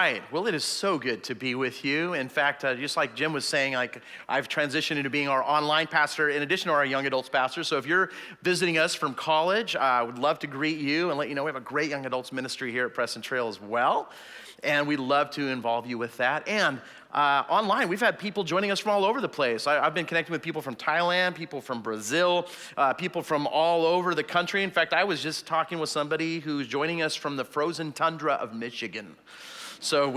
right. Well, it is so good to be with you. In fact, just like Jim was saying, I've transitioned into being our online pastor in addition to our young adults pastor. So if you're visiting us from college, I would love to greet you and let you know we have a great young adults ministry here at Preston Trail as well. And we'd love to involve you with that. And online, we've had people joining us from all over the place. I've been connecting with people from Thailand, people from Brazil, people from all over the country. In fact, I was just talking with somebody who's joining us from the frozen tundra of Michigan. So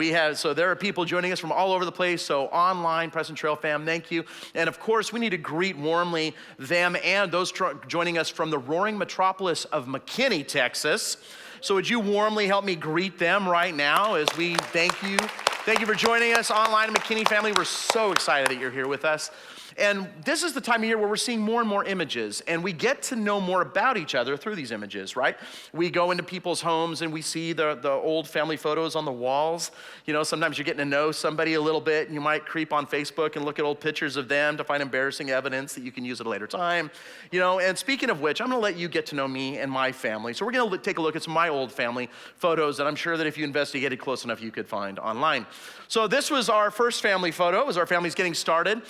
there are people joining us from all over the place. So online, Preston Trail fam, thank you. And of course, we need to greet warmly them and those joining us from the roaring metropolis of McKinney, Texas. So would you warmly help me greet them right now as we thank you. Thank you for joining us online, McKinney family. We're so excited that you're here with us. And this is the time of year where we're seeing more and more images, and we get to know more about each other through these images, right? We go into people's homes and we see the old family photos on the walls. You know, sometimes you're getting to know somebody a little bit, and you might creep on Facebook and look at old pictures of them to find embarrassing evidence that you can use at a later time. You know, and speaking of which, I'm gonna let you get to know me and my family. So we're gonna take a look at some of my old family photos that I'm sure that if you investigated close enough, you could find online. So this was our first family photo as our family's getting started.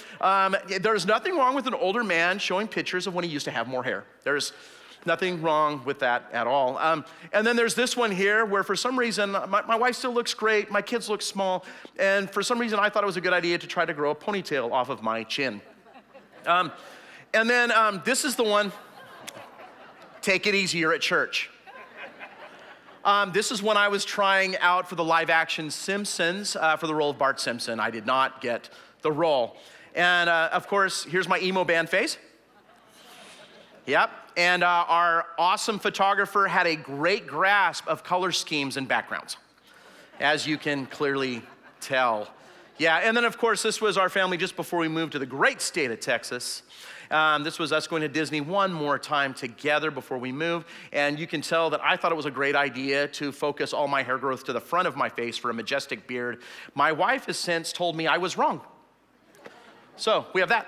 There's nothing wrong with an older man showing pictures of when he used to have more hair. There's nothing wrong with that at all. And then there's this one here where for some reason, my wife still looks great, my kids look small, and for some reason I thought it was a good idea to try to grow a ponytail off of my chin. And then this is the one, take it easier at church. This is when I was trying out for the live action Simpsons for the role of Bart Simpson. I did not get the role. And of course, here's my emo band face. Yep, and our awesome photographer had a great grasp of color schemes and backgrounds, as you can clearly tell. Yeah, and then of course, this was our family just before we moved to the great state of Texas. This was us going to Disney one more time together before we moved, and you can tell that I thought it was a great idea to focus all my hair growth to the front of my face for a majestic beard. My wife has since told me I was wrong. So we have that.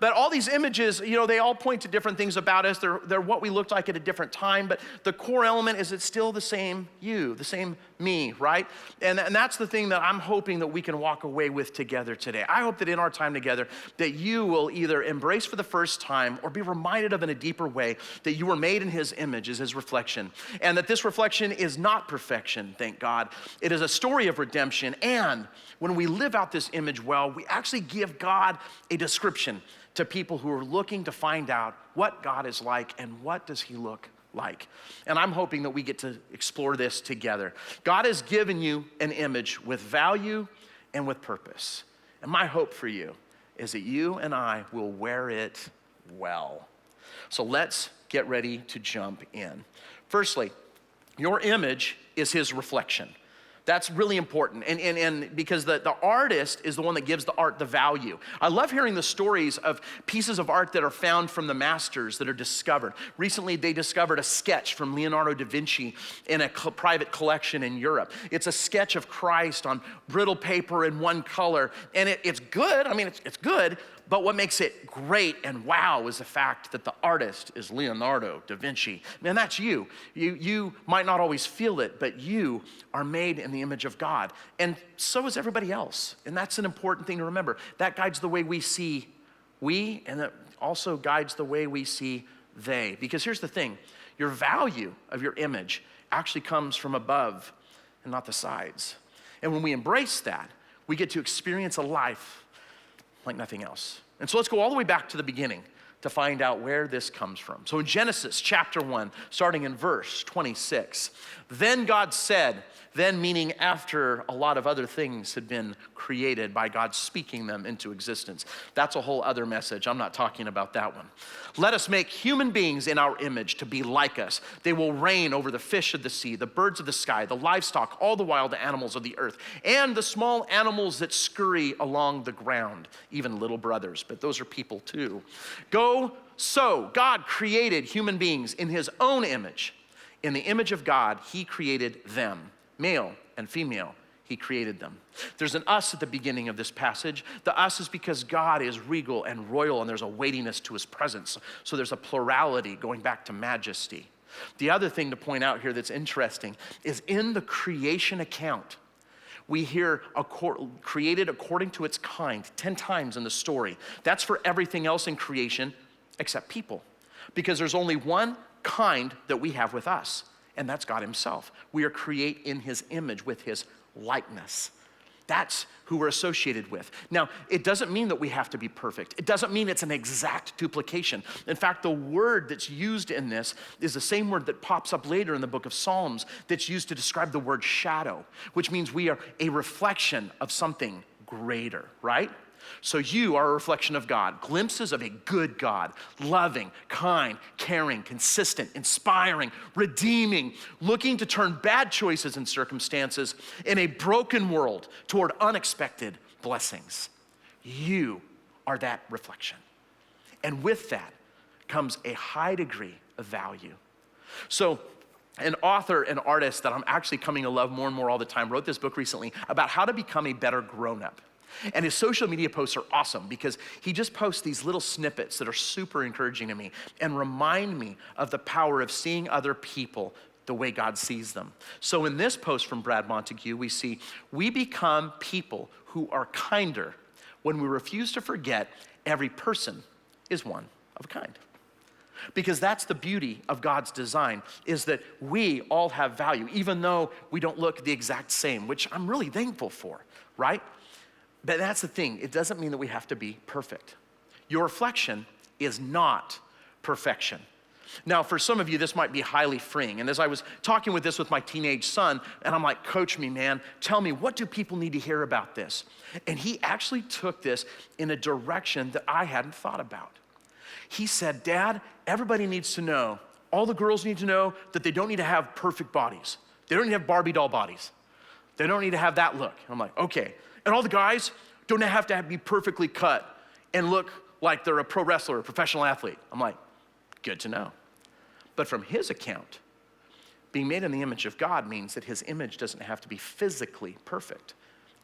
But all these images, you know, they all point to different things about us. They're what we looked like at a different time, but the core element is it's still the same you, the same me, right? And that's the thing that I'm hoping that we can walk away with together today. I hope that in our time together that you will either embrace for the first time or be reminded of in a deeper way that you were made in his image, as his reflection. And that this reflection is not perfection, thank God. It is a story of redemption. And when we live out this image well, we actually give God a description to people who are looking to find out what God is like and what does he look like. And I'm hoping that we get to explore this together. God has given you an image with value and with purpose. And my hope for you is that you and I will wear it well. So let's get ready to jump in. Firstly, your image is his reflection. That's really important, and because the artist is the one that gives the art the value. I love hearing the stories of pieces of art that are found from the masters that are discovered. Recently, they discovered a sketch from Leonardo da Vinci in a private collection in Europe. It's a sketch of Christ on brittle paper in one color, and it's good. I mean, it's good, but what makes it great and wow is the fact that the artist is Leonardo da Vinci. Man, that's you. You might not always feel it, but you are made in the image of God. And so is everybody else. And that's an important thing to remember. That guides the way we see and it also guides the way we see they. Because here's the thing, your value of your image actually comes from above and not the sides. And when we embrace that, we get to experience a life like nothing else. And so let's go all the way back to the beginning to find out where this comes from. So in Genesis chapter 1, starting in verse 26, then God said, then meaning after a lot of other things had been created by God speaking them into existence. That's a whole other message. I'm not talking about that one. Let us make human beings in our image to be like us. They will reign over the fish of the sea, the birds of the sky, the livestock, all the wild animals of the earth, and the small animals that scurry along the ground, even little brothers, but those are people too. So God created human beings in his own image. In the image of God, he created them. Male and female, he created them. There's an us at the beginning of this passage. The us is because God is regal and royal, and there's a weightiness to his presence. So there's a plurality going back to majesty. The other thing to point out here that's interesting is in the creation account, We hear created according to its kind 10 times in the story. That's for everything else in creation except people. Because there's only one kind that we have with us, and that's God himself. We are created in his image with his likeness. That's who we're associated with. Now, it doesn't mean that we have to be perfect. It doesn't mean it's an exact duplication. In fact, the word that's used in this is the same word that pops up later in the book of Psalms that's used to describe the word shadow, which means we are a reflection of something greater, right? So you are a reflection of God, glimpses of a good God, loving, kind, caring, consistent, inspiring, redeeming, looking to turn bad choices and circumstances in a broken world toward unexpected blessings. You are that reflection. And with that comes a high degree of value. So an author and artist that I'm actually coming to love more and more all the time wrote this book recently about how to become a better grown-up. And his social media posts are awesome because he just posts these little snippets that are super encouraging to me and remind me of the power of seeing other people the way God sees them. So in this post from Brad Montague, we see we become people who are kinder when we refuse to forget every person is one of a kind. Because that's the beauty of God's design, is that we all have value, even though we don't look the exact same, which I'm really thankful for, right? But that's the thing, it doesn't mean that we have to be perfect. Your reflection is not perfection. Now, for some of you, this might be highly freeing. And as I was talking with my teenage son, and I'm like, coach me, man, tell me, what do people need to hear about this? And he actually took this in a direction that I hadn't thought about. He said, Dad, everybody needs to know, all the girls need to know that they don't need to have perfect bodies. They don't need to have Barbie doll bodies. They don't need to have that look. I'm like, okay. And all the guys don't have to be perfectly cut and look like they're a pro wrestler or a professional athlete. I'm like, good to know. But from his account, being made in the image of God means that his image doesn't have to be physically perfect.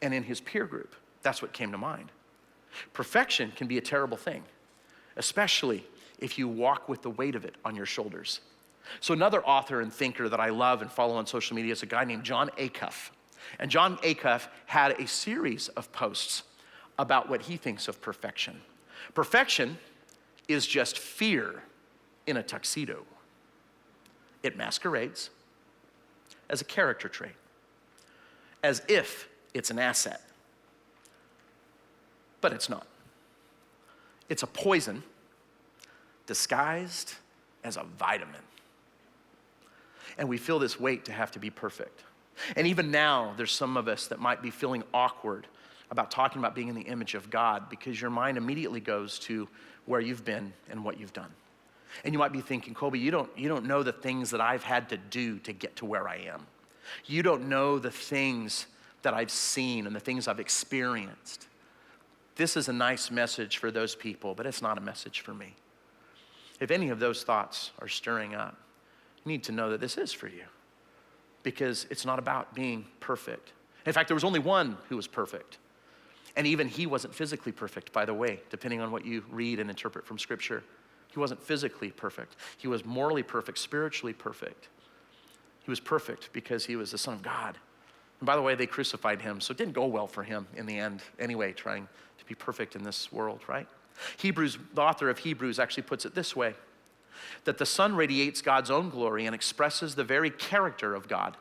And in his peer group, that's what came to mind. Perfection can be a terrible thing, especially if you walk with the weight of it on your shoulders. So another author and thinker that I love and follow on social media is a guy named John Acuff. And John Acuff had a series of posts about what he thinks of perfection. Perfection is just fear in a tuxedo. It masquerades as a character trait, as if it's an asset. But it's not. It's a poison disguised as a vitamin. And we feel this weight to have to be perfect. And even now, there's some of us that might be feeling awkward about talking about being in the image of God because your mind immediately goes to where you've been and what you've done. And you might be thinking, Colby, you don't know the things that I've had to do to get to where I am. You don't know the things that I've seen and the things I've experienced. This is a nice message for those people, but it's not a message for me. If any of those thoughts are stirring up, you need to know that this is for you. Because it's not about being perfect. In fact, there was only one who was perfect. And even he wasn't physically perfect, by the way, depending on what you read and interpret from Scripture. He wasn't physically perfect. He was morally perfect, spiritually perfect. He was perfect because he was the Son of God. And by the way, they crucified him, so it didn't go well for him in the end anyway, trying to be perfect in this world, right? The author of Hebrews actually puts it this way, that the Son radiates God's own glory and expresses the very character of God.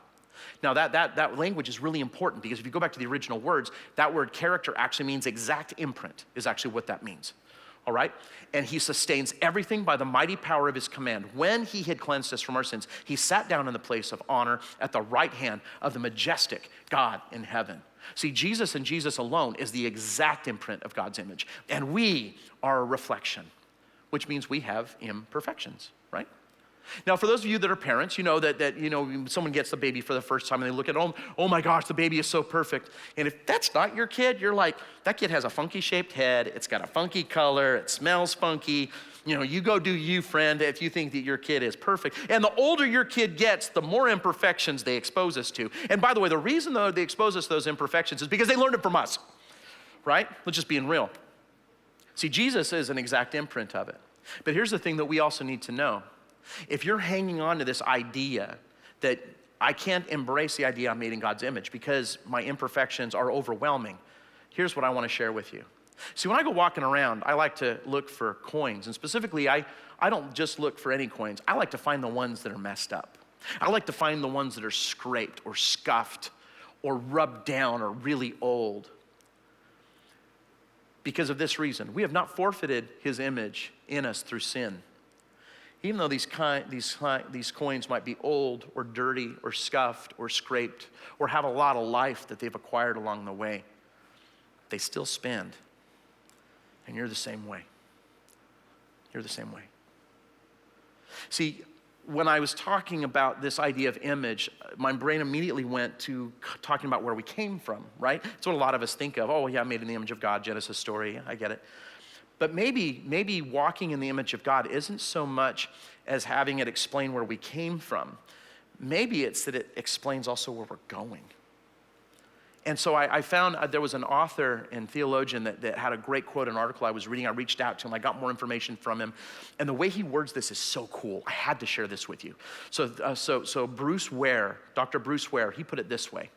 Now that language is really important because if you go back to the original words, that word character actually means exact imprint is actually what that means. All right? And he sustains everything by the mighty power of his command. When he had cleansed us from our sins, he sat down in the place of honor at the right hand of the majestic God in heaven. See, Jesus and Jesus alone is the exact imprint of God's image. And we are a reflection, which means we have imperfections, right? Now, for those of you that are parents, you know that someone gets the baby for the first time and they look at, oh my gosh, the baby is so perfect. And if that's not your kid, you're like, that kid has a funky shaped head, it's got a funky color, it smells funky. You go do you, friend, if you think that your kid is perfect. And the older your kid gets, the more imperfections they expose us to. And by the way, the reason though they expose us to those imperfections is because they learned it from us, right? Let's just be real. See, Jesus is an exact imprint of it. But here's the thing that we also need to know. If you're hanging on to this idea that I can't embrace the idea I'm made in God's image because my imperfections are overwhelming. Here's what I want to share with you. See, when I go walking around, I like to look for coins. And specifically, I don't just look for any coins. I like to find the ones that are messed up. I like to find the ones that are scraped or scuffed or rubbed down or really old. Because of this reason, we have not forfeited his image in us through sin. Even though these coins might be old or dirty or scuffed or scraped or have a lot of life that they've acquired along the way, they still spend. And you're the same way. You're the same way. See, when I was talking about this idea of image, my brain immediately went to talking about where we came from, right? It's what a lot of us think of. Oh, yeah, made in the image of God, Genesis story, I get it. But maybe walking in the image of God isn't so much as having it explain where we came from. Maybe it's that it explains also where we're going. And so I found there was an author and theologian that had a great quote, an article I was reading. I reached out to him. I got more information from him. And the way he words this is so cool. I had to share this with you. So Bruce Ware, Dr. Bruce Ware, he put it this way.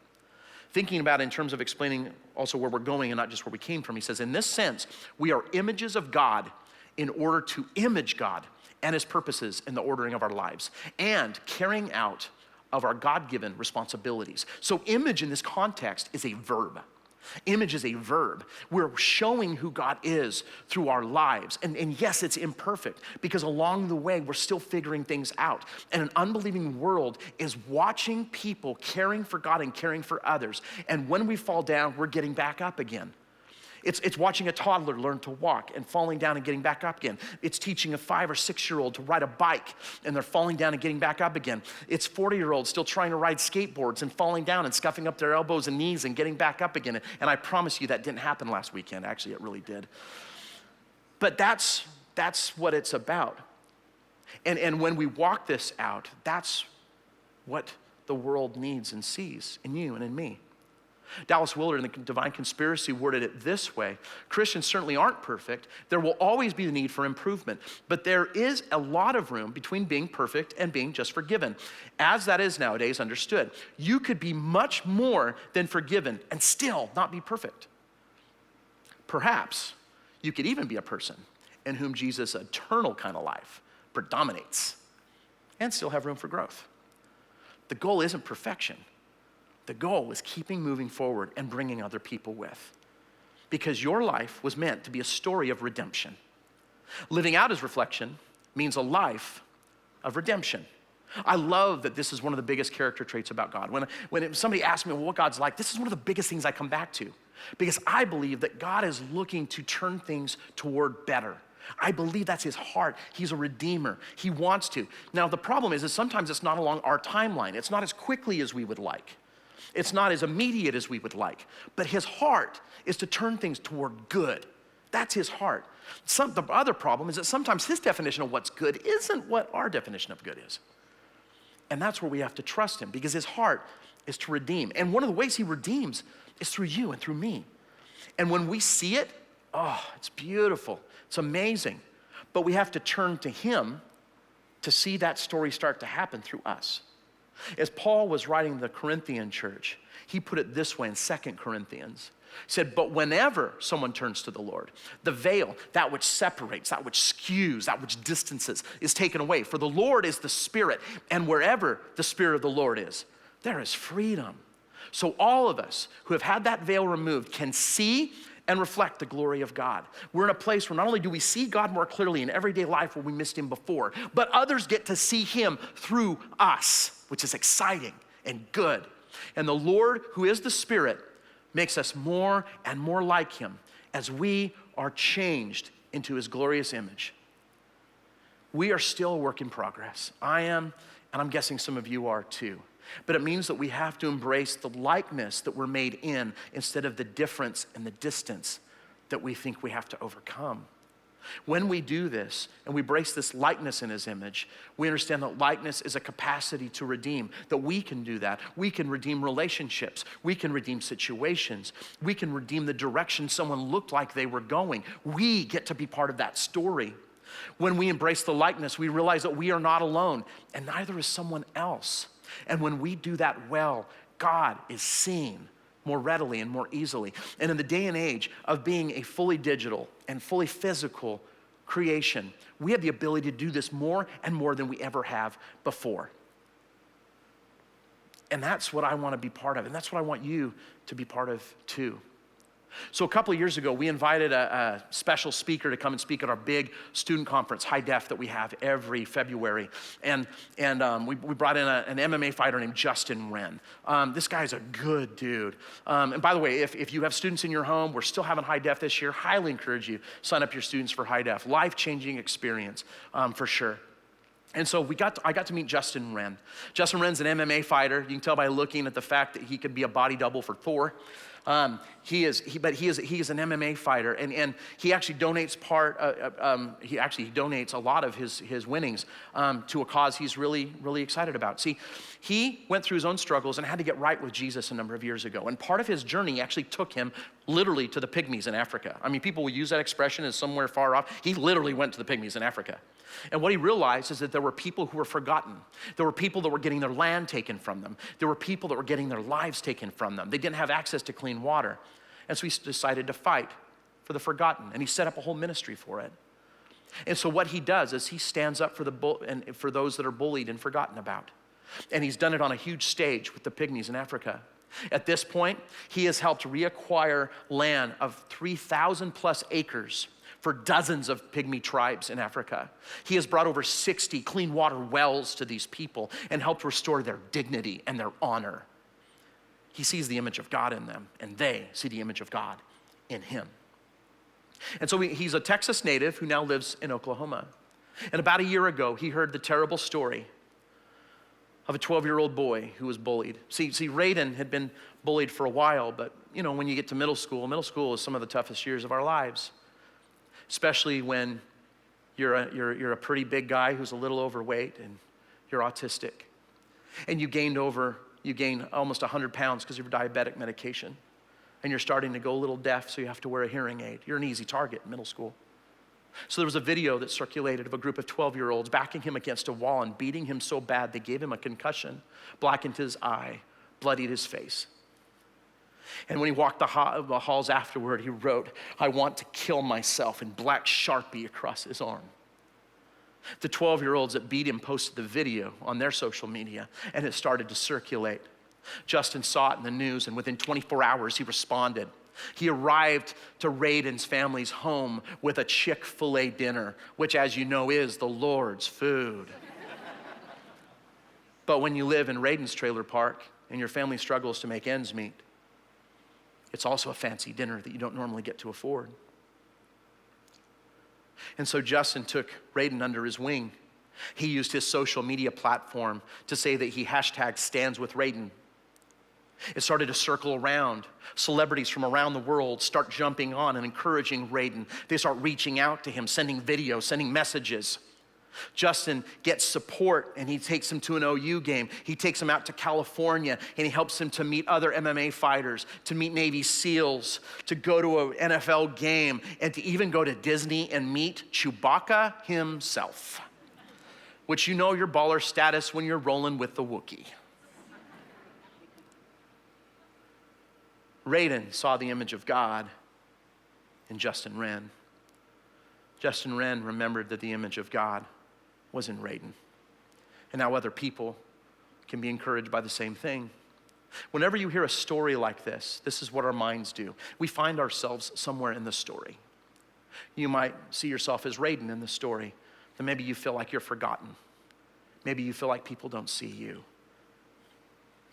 Thinking about it in terms of explaining also where we're going and not just where we came from. He says, in this sense, we are images of God in order to image God and his purposes in the ordering of our lives and carrying out of our God-given responsibilities. So image in this context is a verb. Image is a verb. We're showing who God is through our lives. And yes, it's imperfect because along the way, we're still figuring things out. And an unbelieving world is watching people caring for God and caring for others. And when we fall down, we're getting back up again. It's watching a toddler learn to walk and falling down and getting back up again. It's teaching a 5 or 6-year-old to ride a bike and they're falling down and getting back up again. It's 40-year-olds still trying to ride skateboards and falling down and scuffing up their elbows and knees and getting back up again. And I promise you that didn't happen last weekend. Actually, it really did. But that's what it's about. And when we walk this out, that's what the world needs and sees in you and in me. Dallas Willard in the Divine Conspiracy worded it this way. Christians certainly aren't perfect. There will always be the need for improvement. But there is a lot of room between being perfect and being just forgiven, as that is nowadays understood. You could be much more than forgiven and still not be perfect. Perhaps you could even be a person in whom Jesus' eternal kind of life predominates and still have room for growth. The goal isn't perfection. The goal is keeping moving forward and bringing other people with. Because your life was meant to be a story of redemption. Living out his reflection means a life of redemption. I love that this is one of the biggest character traits about God. When somebody asks me what God's like, this is one of the biggest things I come back to. Because I believe that God is looking to turn things toward better. I believe that's his heart. He's a redeemer. He wants to. Now, the problem is sometimes it's not along our timeline. It's not as quickly as we would like. It's not as immediate as we would like, but his heart is to turn things toward good. That's his heart. The other problem is that sometimes his definition of what's good isn't what our definition of good is. And that's where we have to trust him because his heart is to redeem. And one of the ways he redeems is through you and through me. And when we see it, oh, it's beautiful. It's amazing. But we have to turn to him to see that story start to happen through us. As Paul was writing the Corinthian church, he put it this way in 2 Corinthians. He said, but whenever someone turns to the Lord, the veil, that which separates, that which skews, that which distances, is taken away. For the Lord is the Spirit, and wherever the Spirit of the Lord is, there is freedom. So all of us who have had that veil removed can see and reflect the glory of God. We're in a place where not only do we see God more clearly in everyday life where we missed him before, but others get to see him through us, which is exciting and good. And the Lord, who is the Spirit, makes us more and more like him as we are changed into his glorious image. We are still a work in progress. I am, and I'm guessing some of you are too. But it means that we have to embrace the likeness that we're made in instead of the difference and the distance that we think we have to overcome. When we do this and we embrace this likeness in his image, we understand that likeness is a capacity to redeem, that we can do that. We can redeem relationships. We can redeem situations. We can redeem the direction someone looked like they were going. We get to be part of that story. When we embrace the likeness, we realize that we are not alone, and neither is someone else. And when we do that well, God is seen more readily and more easily. And in the day and age of being a fully digital and fully physical creation, we have the ability to do this more and more than we ever have before. And that's what I want to be part of, and that's what I want you to be part of too. So a couple of years ago, we invited a special speaker to come and speak at our big student conference, High Def, that we have every February. And we brought in an MMA fighter named Justin Wren. This guy's a good dude. And by the way, if you have students in your home, we're still having High Def this year. Highly encourage you, sign up your students for High Def. Life-changing experience, for sure. And so I got to meet Justin Wren. Justin Wren's an MMA fighter. You can tell by looking at the fact that he could be a body double for Thor. He is an MMA fighter, and he actually donates he donates a lot of his winnings to a cause he's really, really excited about. See, he went through his own struggles and had to get right with Jesus a number of years ago. And part of his journey actually took him literally to the pygmies in Africa. I mean, people will use that expression as somewhere far off. He literally went to the pygmies in Africa. And what he realized is that there were people who were forgotten. There were people that were getting their land taken from them. There were people that were getting their lives taken from them. They didn't have access to clean water. And so he decided to fight for the forgotten, and he set up a whole ministry for it. And so what he does is he stands up for those that are bullied and forgotten about. And he's done it on a huge stage with the pygmies in Africa. At this point, he has helped reacquire land of 3,000 plus acres for dozens of pygmy tribes in Africa. He has brought over 60 clean water wells to these people and helped restore their dignity and their honor. He sees the image of God in them, and they see the image of God in him. And so he's a Texas native who now lives in Oklahoma. And about a year ago, he heard the terrible story of a 12-year-old boy who was bullied. See, Raiden had been bullied for a while, but when you get to middle school is some of the toughest years of our lives. Especially when you're a pretty big guy who's a little overweight and you're autistic. And you gain almost 100 pounds because of your diabetic medication. And you're starting to go a little deaf, so you have to wear a hearing aid. You're an easy target in middle school. So there was a video that circulated of a group of 12-year-olds backing him against a wall and beating him so bad they gave him a concussion, blackened his eye, bloodied his face. And when he walked the halls afterward, he wrote, "I want to kill myself," in black Sharpie across his arm. The 12-year-olds that beat him posted the video on their social media, and it started to circulate. Justin saw it in the news, and within 24 hours, he responded. He arrived to Raiden's family's home with a Chick-fil-A dinner, which, as you know, is the Lord's food. But when you live in Raiden's trailer park and your family struggles to make ends meet, it's also a fancy dinner that you don't normally get to afford. And so Justin took Raiden under his wing. He used his social media platform to say that he #StandsWithRaiden. It started to circle around. Celebrities from around the world start jumping on and encouraging Raiden. They start reaching out to him, sending videos, sending messages. Justin gets support, and he takes him to an OU game. He takes him out to California, and he helps him to meet other MMA fighters, to meet Navy SEALs, to go to an NFL game, and to even go to Disney and meet Chewbacca himself, which you know your baller status when you're rolling with the Wookiee. Raiden saw the image of God in Justin Wren. Justin Wren remembered that the image of God was in Raiden. And now other people can be encouraged by the same thing. Whenever you hear a story like this is what our minds do. We find ourselves somewhere in the story. You might see yourself as Raiden in the story. Then maybe you feel like you're forgotten. Maybe you feel like people don't see you.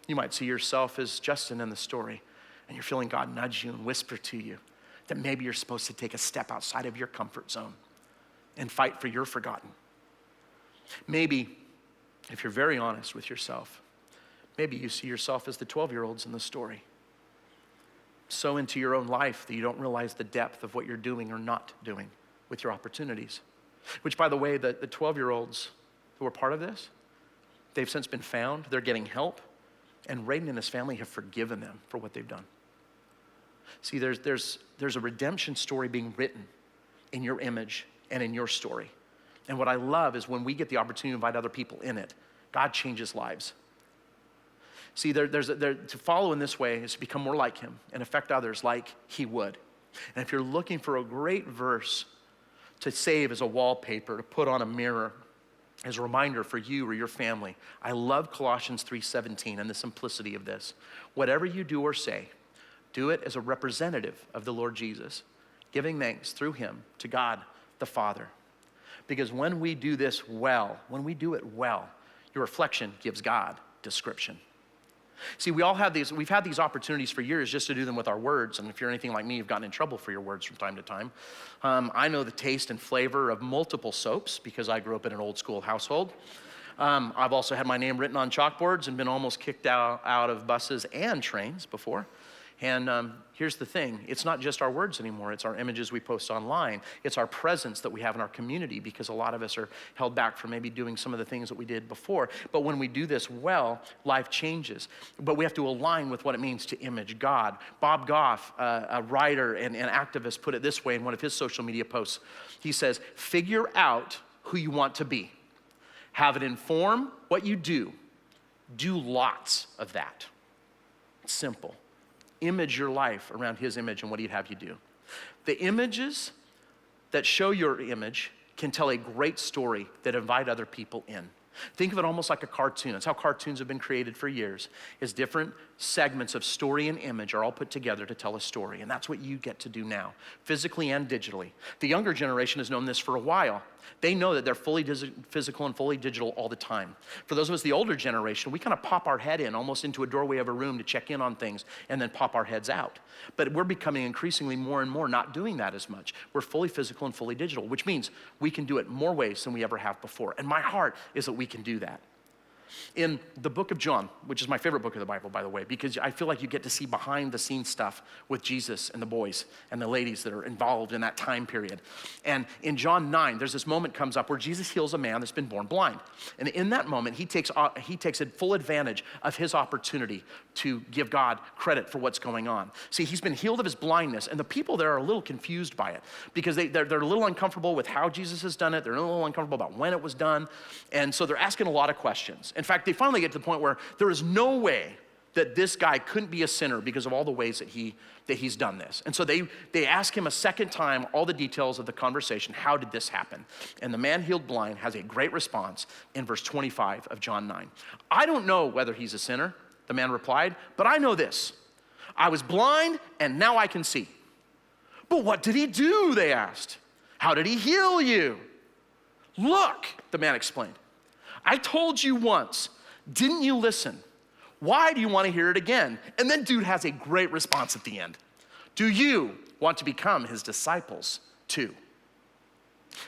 You might see yourself as Justin in the story, and you're feeling God nudge you and whisper to you that maybe you're supposed to take a step outside of your comfort zone and fight for your forgotten. Maybe, if you're very honest with yourself, maybe you see yourself as the 12-year-olds in the story. So into your own life that you don't realize the depth of what you're doing or not doing with your opportunities. Which, by the way, the 12-year-olds who are part of this, they've since been found, they're getting help, and Raiden and his family have forgiven them for what they've done. See, there's a redemption story being written in your image and in your story. And what I love is when we get the opportunity to invite other people in it, God changes lives. See, to follow in this way is to become more like him and affect others like he would. And if you're looking for a great verse to save as a wallpaper, to put on a mirror, as a reminder for you or your family, I love Colossians 3:17 and the simplicity of this. Whatever you do or say, do it as a representative of the Lord Jesus, giving thanks through him to God the Father. Because when we do this well, when we do it well, your reflection gives God description. See, we've had these opportunities for years just to do them with our words. And if you're anything like me, you've gotten in trouble for your words from time to time. I know the taste and flavor of multiple soaps because I grew up in an old school household. I've also had my name written on chalkboards and been almost kicked out of buses and trains before. And here's the thing, it's not just our words anymore, it's our images we post online. It's our presence that we have in our community because a lot of us are held back from maybe doing some of the things that we did before. But when we do this well, life changes. But we have to align with what it means to image God. Bob Goff, a writer and activist, put it this way in one of his social media posts. He says, figure out who you want to be. Have it inform what you do. Do lots of that. It's simple. Image your life around his image and what he'd have you do. The images that show your image can tell a great story that invite other people in. Think of it almost like a cartoon. That's how cartoons have been created for years, is different segments of story and image are all put together to tell a story. And that's what you get to do now, physically and digitally. The younger generation has known this for a while. They know that they're fully physical and fully digital all the time. For those of us, the older generation, we kind of pop our head in almost into a doorway of a room to check in on things and then pop our heads out. But we're becoming increasingly more and more not doing that as much. We're fully physical and fully digital, which means we can do it more ways than we ever have before. And my heart is that we can do that. In the book of John, which is my favorite book of the Bible, by the way, because I feel like you get to see behind the scenes stuff with Jesus and the boys and the ladies that are involved in that time period. And in John 9, there's this moment comes up where Jesus heals a man that's been born blind. And in that moment, he takes a full advantage of his opportunity to give God credit for what's going on. See, he's been healed of his blindness, and the people there are a little confused by it because they're a little uncomfortable with how Jesus has done it. They're a little uncomfortable about when it was done. And so they're asking a lot of questions. In fact, they finally get to the point where there is no way that this guy couldn't be a sinner because of all the ways that he's done this. And so they ask him a second time all the details of the conversation. How did this happen? And the man healed blind has a great response in verse 25 of John 9. I don't know whether he's a sinner, the man replied, but I know this. I was blind and now I can see. But what did he do? They asked. How did he heal you? Look, the man explained. I told you once, didn't you listen? Why do you want to hear it again? And then dude has a great response at the end. Do you want to become his disciples too?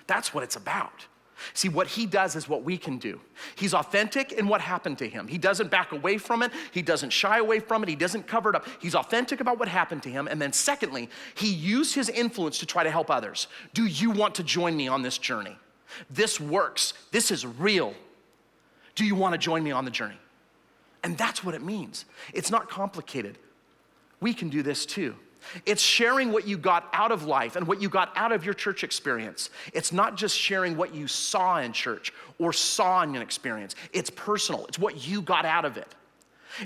That's what it's about. See, what he does is what we can do. He's authentic in what happened to him. He doesn't back away from it. He doesn't shy away from it. He doesn't cover it up. He's authentic about what happened to him. And then secondly, he used his influence to try to help others. Do you want to join me on this journey? This works. This is real. Do you want to join me on the journey? And that's what it means. It's not complicated. We can do this too. It's sharing what you got out of life and what you got out of your church experience. It's not just sharing what you saw in church or saw in an experience. It's personal. It's what you got out of it.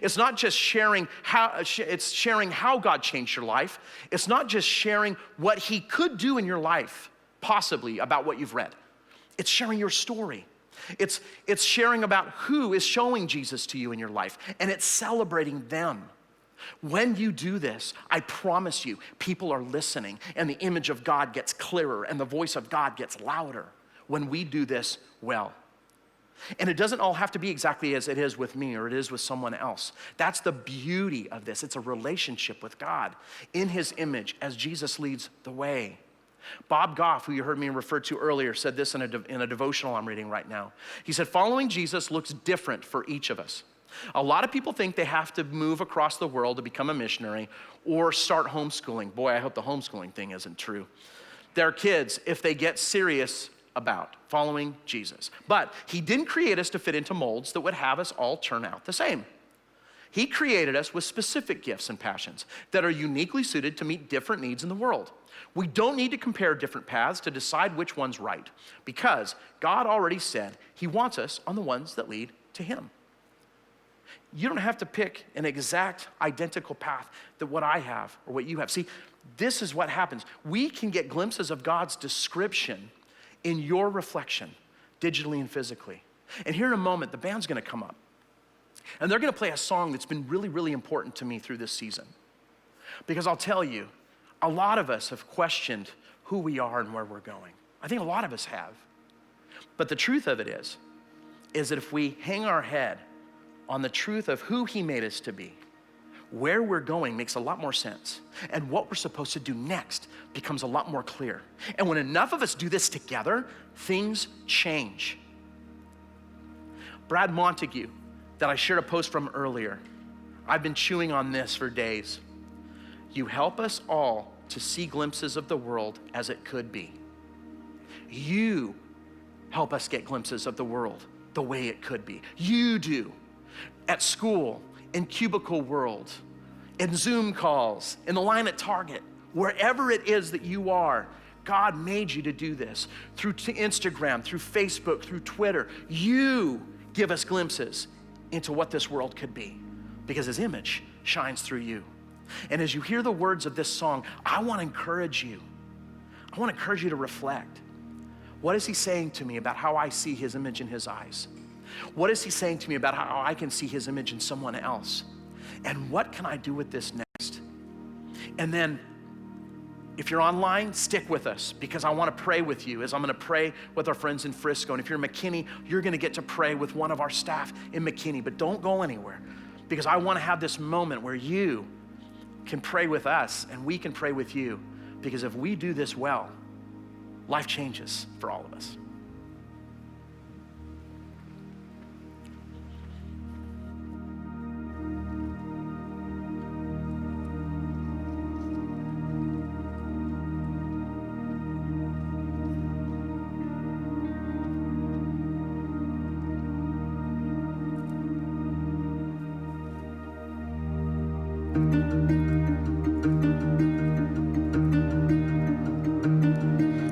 It's not just sharing it's sharing how God changed your life. It's not just sharing what he could do in your life, possibly about what you've read. It's sharing your story. It's sharing about who is showing Jesus to you in your life, and it's celebrating them. When you do this, I promise you, people are listening, and the image of God gets clearer, and the voice of God gets louder when we do this well. And it doesn't all have to be exactly as it is with me or it is with someone else. That's the beauty of this. It's a relationship with God in his image as Jesus leads the way. Bob Goff, who you heard me refer to earlier, said this in a devotional I'm reading right now. He said, following Jesus looks different for each of us. A lot of people think they have to move across the world to become a missionary or start homeschooling. Boy, I hope the homeschooling thing isn't true. Their kids, if they get serious about following Jesus. But he didn't create us to fit into molds that would have us all turn out the same. He created us with specific gifts and passions that are uniquely suited to meet different needs in the world. We don't need to compare different paths to decide which one's right, because God already said he wants us on the ones that lead to him. You don't have to pick an exact identical path that what I have or what you have. See, this is what happens. We can get glimpses of God's description in your reflection, digitally and physically. And here in a moment, the band's gonna come up. And they're gonna play a song that's been really, really important to me through this season. Because I'll tell you, a lot of us have questioned who we are and where we're going. I think a lot of us have. But the truth of it is that if we hang our head on the truth of who he made us to be, where we're going makes a lot more sense. And what we're supposed to do next becomes a lot more clear. And when enough of us do this together, things change. Brad Montague, that I shared a post from earlier, I've been chewing on this for days. You help us all to see glimpses of the world as it could be. You help us get glimpses of the world the way it could be. You do. At school, in cubicle world, in Zoom calls, in the line at Target, wherever it is that you are, God made you to do this. Through Instagram, through Facebook, through Twitter, you give us glimpses into what this world could be, because his image shines through you. And as you hear the words of this song, I want to encourage you. I want to encourage you to reflect. What is he saying to me about how I see his image in his eyes? What is he saying to me about how I can see his image in someone else? And what can I do with this next? And then, if you're online, stick with us, because I want to pray with you as I'm going to pray with our friends in Frisco. And if you're in McKinney, you're going to get to pray with one of our staff in McKinney. But don't go anywhere, because I want to have this moment where you can pray with us and we can pray with you. Because if we do this well, life changes for all of us.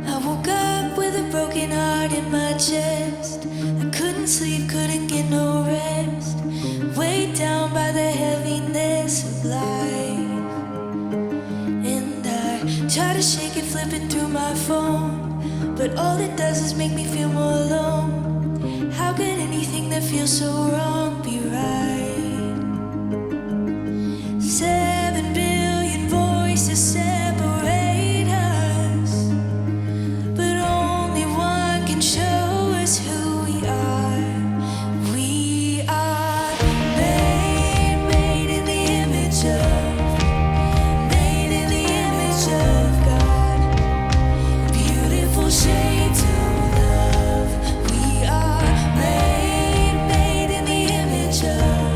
I woke up with a broken heart in my chest. I couldn't sleep, couldn't get no rest. Weighed down by the heaviness of life. And I try to shake it, flipping through my phone, but all it does is make me feel more alone. How could anything that feels so wrong be right? 7 billion voices separate us, but only one can show us who we are. We are made in the image of God. Beautiful shades of love. We are made in the image of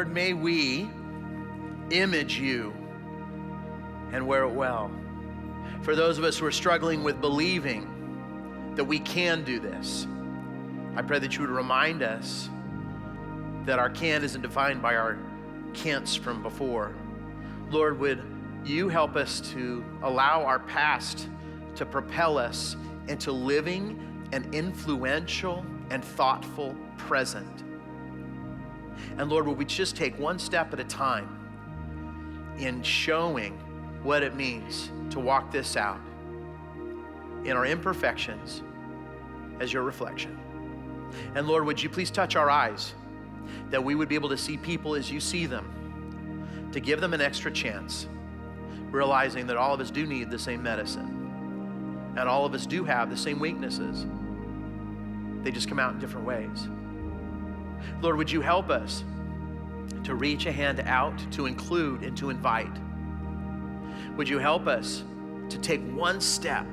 Lord, may we image you and wear it well. For those of us who are struggling with believing that we can do this, I pray that you would remind us that our can isn't defined by our can'ts from before. Lord, would you help us to allow our past to propel us into living an influential and thoughtful present. And Lord, would we just take one step at a time in showing what it means to walk this out in our imperfections as your reflection. And Lord, would you please touch our eyes that we would be able to see people as you see them, to give them an extra chance, realizing that all of us do need the same medicine and all of us do have the same weaknesses. They just come out in different ways. Lord, would you help us to reach a hand out, to include and to invite? Would you help us to take one step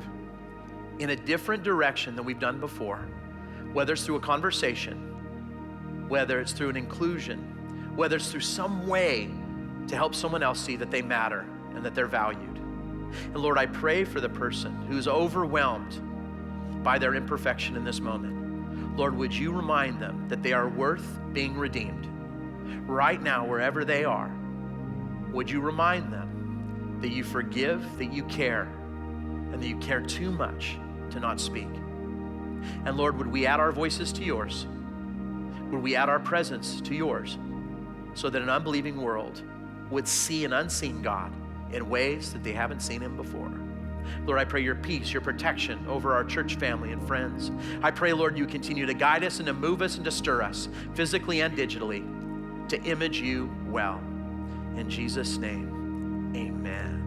in a different direction than we've done before, whether it's through a conversation, whether it's through an inclusion, whether it's through some way to help someone else see that they matter and that they're valued. And Lord, I pray for the person who's overwhelmed by their imperfection in this moment. Lord, would you remind them that they are worth being redeemed right now, wherever they are? Would you remind them that you forgive, that you care, and that you care too much to not speak? And Lord, would we add our voices to yours? Would we add our presence to yours so that an unbelieving world would see an unseen God in ways that they haven't seen him before? Lord, I pray your peace, your protection over our church family and friends. I pray, Lord, you continue to guide us and to move us and to stir us physically and digitally to image you well. In Jesus' name, amen.